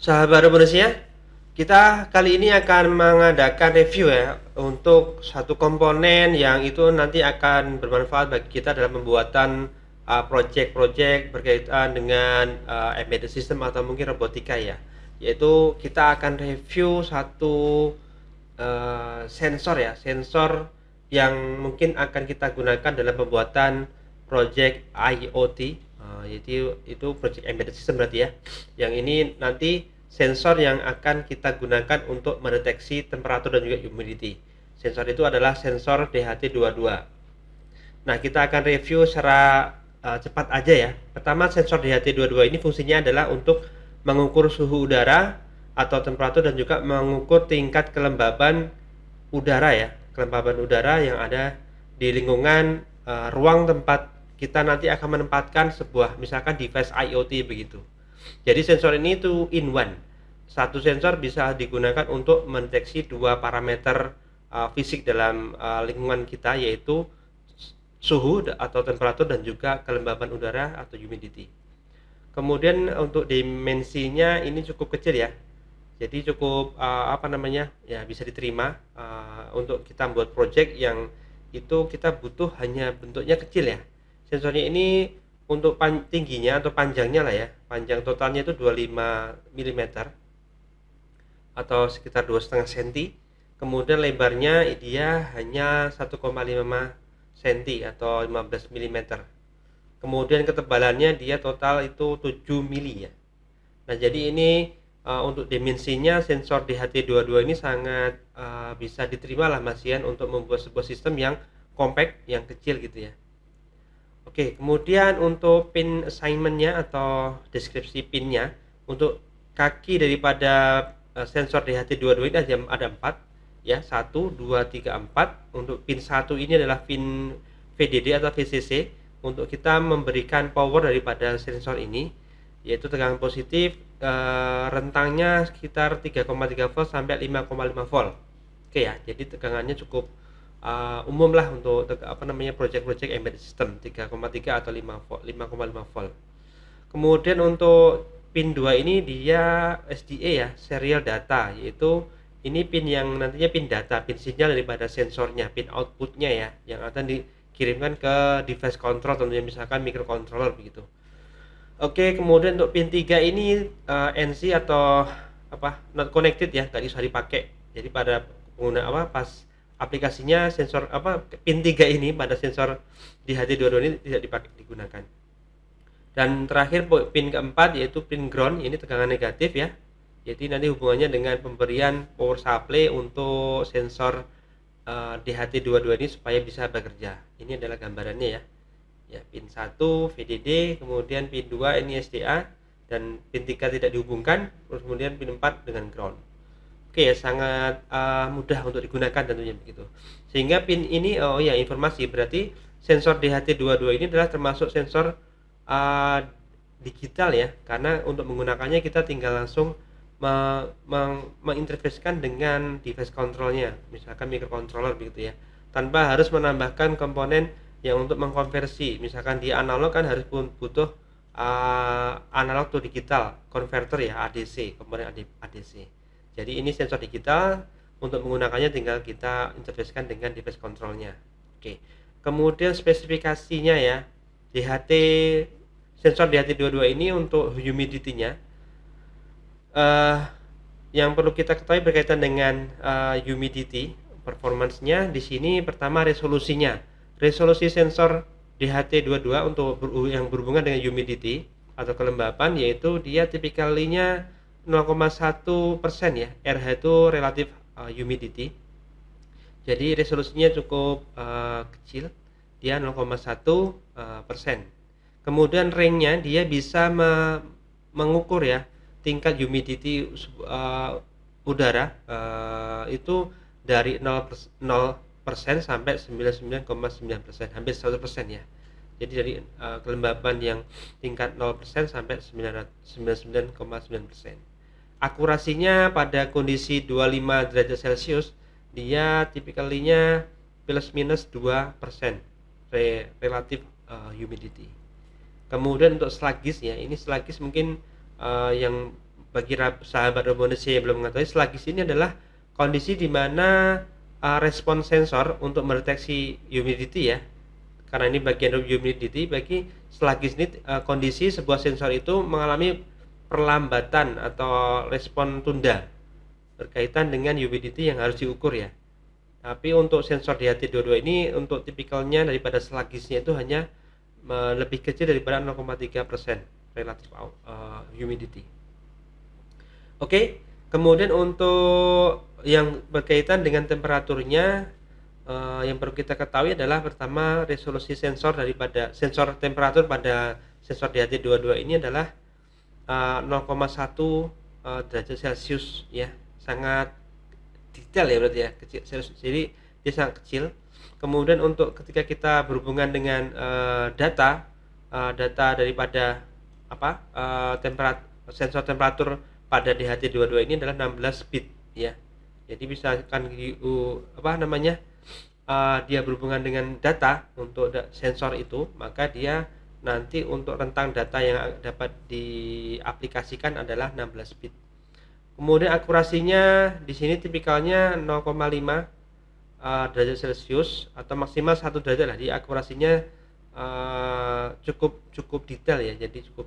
Sahabat Indonesia, kita kali ini akan mengadakan review ya untuk satu komponen yang itu nanti akan bermanfaat bagi kita dalam pembuatan project-project berkaitan dengan embedded system atau mungkin robotika ya. Yaitu kita akan review satu sensor ya, sensor yang mungkin akan kita gunakan dalam pembuatan project IoT, yaitu itu project embedded system berarti ya. Yang ini nanti sensor yang akan kita gunakan untuk mendeteksi temperatur dan juga humidity. Sensor itu adalah sensor DHT22. Nah, kita akan review secara cepat aja ya. Pertama, sensor DHT22 ini fungsinya adalah untuk mengukur suhu udara atau temperatur dan juga mengukur tingkat kelembaban udara ya, kelembaban udara yang ada di lingkungan ruang tempat kita nanti akan menempatkan sebuah misalkan device IoT begitu. Jadi sensor ini itu in one. Satu sensor bisa digunakan untuk mendeteksi dua parameter fisik dalam lingkungan kita, yaitu suhu atau temperatur dan juga kelembaban udara atau humidity. Kemudian untuk dimensinya ini cukup kecil ya. Jadi cukup apa namanya? Ya bisa diterima untuk kita buat project yang itu kita butuh hanya bentuknya kecil ya. Sensornya ini untuk tingginya atau panjangnya lah ya. Panjang totalnya itu 25 mm atau sekitar 2,5 cm. Kemudian lebarnya dia hanya 1,5 cm atau 15 mm. Kemudian ketebalannya dia total itu 7 mili ya. Nah, jadi ini untuk dimensinya sensor DHT22 ini sangat bisa diterima lah Masian untuk membuat sebuah sistem yang compact, yang kecil gitu ya. Oke, kemudian untuk pin assignment-nya atau deskripsi pinnya, untuk kaki daripada sensor DHT22 ini ada 4 ya, 1, 2, 3, 4. Untuk pin 1 ini adalah pin VDD atau VCC untuk kita memberikan power daripada sensor ini, yaitu tegangan positif rentangnya sekitar 3,3 volt sampai 5,5 volt. Oke ya, jadi tegangannya cukup umum lah untuk project-project embedded system 3,3 atau 5,5 volt. Kemudian untuk pin 2 ini dia SDA ya, serial data, yaitu ini pin yang nantinya pin data, pin sinyal daripada sensornya, pin outputnya ya, yang akan dikirimkan ke device control tentunya, misalkan microcontroller begitu. Oke, kemudian untuk pin 3 ini NC atau not connected ya, nggak bisa dipakai. Jadi pada pengguna pas aplikasinya sensor pin 3 ini pada sensor di HT22 ini tidak digunakan. Dan terakhir pin keempat yaitu pin ground, ini tegangan negatif ya. Jadi nanti hubungannya dengan pemberian power supply untuk sensor DHT22 ini supaya bisa bekerja. Ini adalah gambarannya ya. Ya, pin 1 VDD, kemudian pin 2 ini SDA, dan pin 3 tidak dihubungkan, terus kemudian pin 4 dengan ground. Oke ya, sangat mudah untuk digunakan tentunya begitu. Sehingga pin ini informasi berarti sensor DHT22 ini adalah termasuk sensor digital ya, karena untuk menggunakannya kita tinggal langsung menginterfacekan dengan device controlnya, misalkan microcontroller begitu ya, tanpa harus menambahkan komponen yang untuk mengkonversi. Misalkan di analog kan harus butuh analog to digital converter ya, ADC, komponen ADC. Jadi ini sensor digital, untuk menggunakannya tinggal kita interfacekan dengan device controlnya. Oke. Kemudian spesifikasinya ya, sensor DHT22 ini untuk humidity-nya yang perlu kita ketahui berkaitan dengan humidity performance-nya di sini. Pertama, resolusinya. Resolusi sensor DHT22 untuk yang berhubungan dengan humidity atau kelembapan, yaitu dia tipikalinya 0,1% ya. RH itu relatif humidity. Jadi resolusinya cukup kecil, dia 0,1%. Kemudian range-nya dia bisa mengukur ya tingkat humidity udara itu dari 0% sampai 99,9%, hampir 100% ya. Jadi dari kelembaban yang tingkat 0% sampai 99,9%. Akurasinya pada kondisi 25 derajat Celcius dia tipikalinya plus minus 2% relatif humidity. Kemudian untuk sluggish ya, ini sluggish mungkin yang bagi sahabat robonesia yang belum mengetahui, sluggish ini adalah kondisi di mana respon sensor untuk mendeteksi humidity ya, karena ini bagian dari humidity. Bagi sluggish ini kondisi sebuah sensor itu mengalami perlambatan atau respon tunda berkaitan dengan humidity yang harus diukur ya. Tapi untuk sensor DHT22 ini untuk tipikalnya daripada sluggishnya itu hanya lebih kecil daripada 0,3% relatif humidity. Oke, kemudian untuk yang berkaitan dengan temperaturnya, yang perlu kita ketahui adalah pertama resolusi sensor daripada sensor temperatur pada sensor DHT22 ini adalah 0,1 derajat Celcius ya, sangat detail ya berarti ya, kecil. Jadi dia sangat kecil. Kemudian untuk ketika kita berhubungan dengan data daripada sensor temperatur pada DHT22 ini adalah 16 bit ya. Jadi misalkan dia berhubungan dengan data untuk sensor itu, maka dia nanti untuk rentang data yang dapat diaplikasikan adalah 16 bit. Kemudian akurasinya di sini tipikalnya 0,5 derajat Celcius atau maksimal 1 derajat lah. Di akurasinya cukup detail ya. Jadi cukup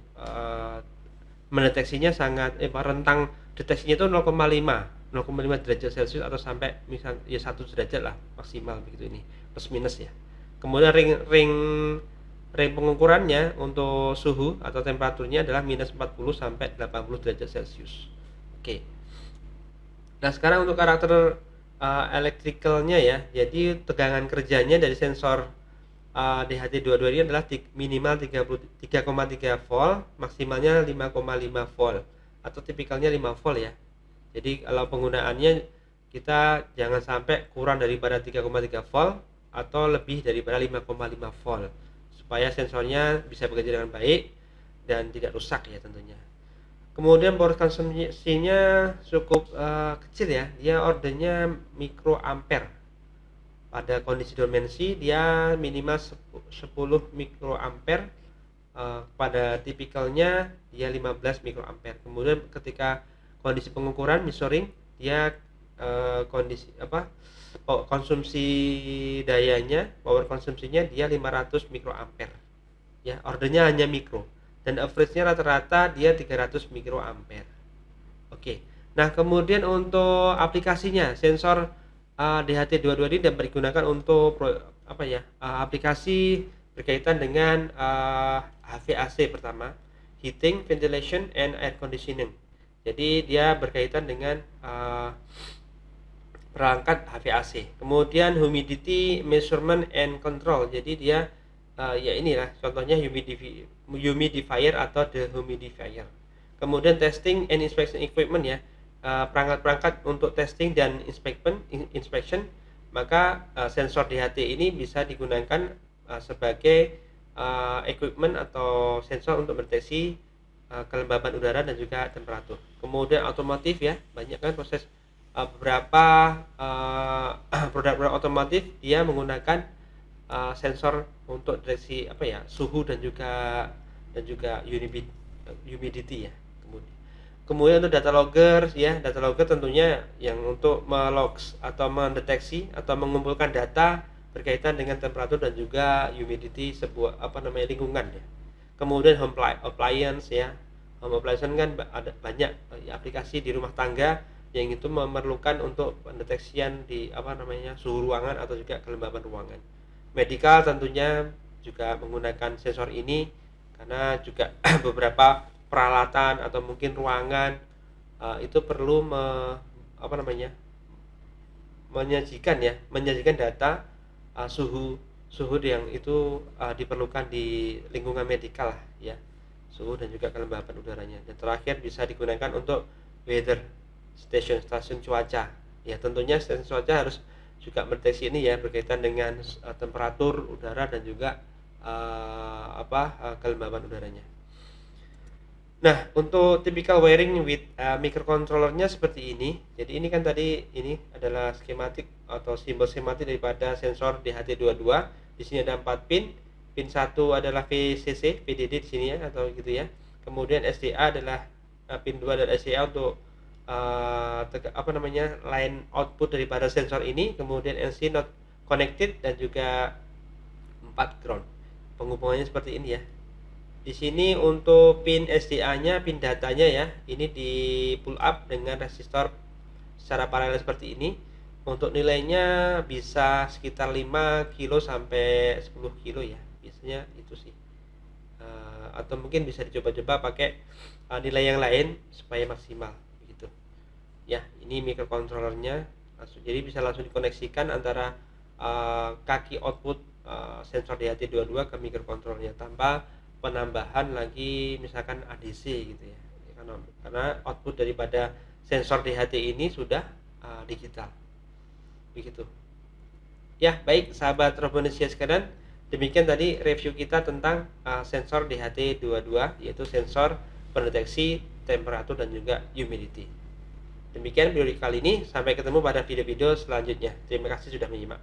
mendeteksinya sangat rentang deteksinya itu 0,5 derajat Celcius atau sampai misal ya 1 derajat lah maksimal begitu, ini plus minus ya. Kemudian ring pengukurannya untuk suhu atau temperaturnya adalah minus 40 sampai 80 derajat Celcius. Oke. Nah, sekarang untuk karakter elektrikalnya ya. Jadi tegangan kerjanya dari sensor DHT22 ini adalah minimal 3,3 volt, maksimalnya 5,5 volt atau tipikalnya 5 volt ya. Jadi kalau penggunaannya kita jangan sampai kurang daripada 3,3 volt atau lebih daripada 5,5 volt supaya sensornya bisa bekerja dengan baik dan tidak rusak ya tentunya. Kemudian power konsumsinya cukup kecil ya, dia ordernya mikroampere. Pada kondisi dormansi dia minimal 10 mikroampere, pada tipikalnya dia 15 mikroampere. Kemudian ketika kondisi pengukuran measuring dia konsumsi dayanya, power konsumsinya dia 500 mikroampere. Ya, ordernya hanya mikro. Dan average-nya rata-rata dia 300 mikroampere. Oke. Nah, kemudian untuk aplikasinya, sensor DHT22 ini dapat digunakan untuk aplikasi berkaitan dengan HVAC pertama, heating, ventilation, and air conditioning. Jadi dia berkaitan dengan perangkat HVAC. Kemudian humidity measurement and control. Jadi dia ya inilah contohnya humidifier atau dehumidifier. Kemudian testing and inspection equipment ya, perangkat-perangkat untuk testing dan inspection. Maka sensor DHT ini bisa digunakan sebagai equipment atau sensor untuk mendeteksi kelembaban udara dan juga temperatur. Kemudian otomotif ya, banyak kan proses beberapa produk-produk otomotif dia menggunakan sensor untuk deteksi suhu dan juga humidity ya. Kemudian untuk data logger ya, data logger tentunya yang untuk melogs atau mendeteksi atau mengumpulkan data berkaitan dengan temperatur dan juga humidity sebuah lingkungan ya. Kemudian home appliance ya, home appliance kan ada banyak aplikasi di rumah tangga yang itu memerlukan untuk pendeteksian di suhu ruangan atau juga kelembaban ruangan. Medical tentunya juga menggunakan sensor ini karena juga beberapa peralatan atau mungkin ruangan itu perlu menyajikan data suhu yang itu diperlukan di lingkungan medikal lah ya, suhu dan juga kelembaban udaranya. Dan terakhir bisa digunakan untuk weather stasiun cuaca ya, tentunya stasiun cuaca harus juga mendeteksi ini ya, berkaitan dengan temperatur udara dan juga kelembaban udaranya. Nah, untuk typical wiring with microcontrollernya seperti ini. Jadi ini kan tadi ini adalah skematik atau simbol skematik daripada sensor DHT22. Di sini ada 4 pin. Pin 1 adalah VCC, VDD di sini ya, atau gitu ya. Kemudian SDA adalah pin 2 dan SCA untuk line output daripada sensor ini, kemudian NC not connected, dan juga 4 ground. Penghubungannya seperti ini ya. Di sini untuk pin SDA-nya, pin datanya ya, ini di pull up dengan resistor secara paralel seperti ini. Untuk nilainya bisa sekitar 5 kilo sampai 10 kilo ya, biasanya itu sih. Atau mungkin bisa dicoba-coba pakai nilai yang lain supaya maksimal gitu ya. Ini microcontrollernya langsung, jadi bisa langsung dikoneksikan antara kaki output sensor DHT22 ke microcontrollernya tanpa penambahan lagi misalkan ADC gitu ya, karena output daripada sensor DHT ini sudah digital begitu ya. Baik sahabat Robonesia sekalian, demikian tadi review kita tentang sensor DHT22, yaitu sensor pendeteksi temperatur dan juga humidity. Demikian video kali ini, sampai ketemu pada video-video selanjutnya. Terima kasih sudah menyimak.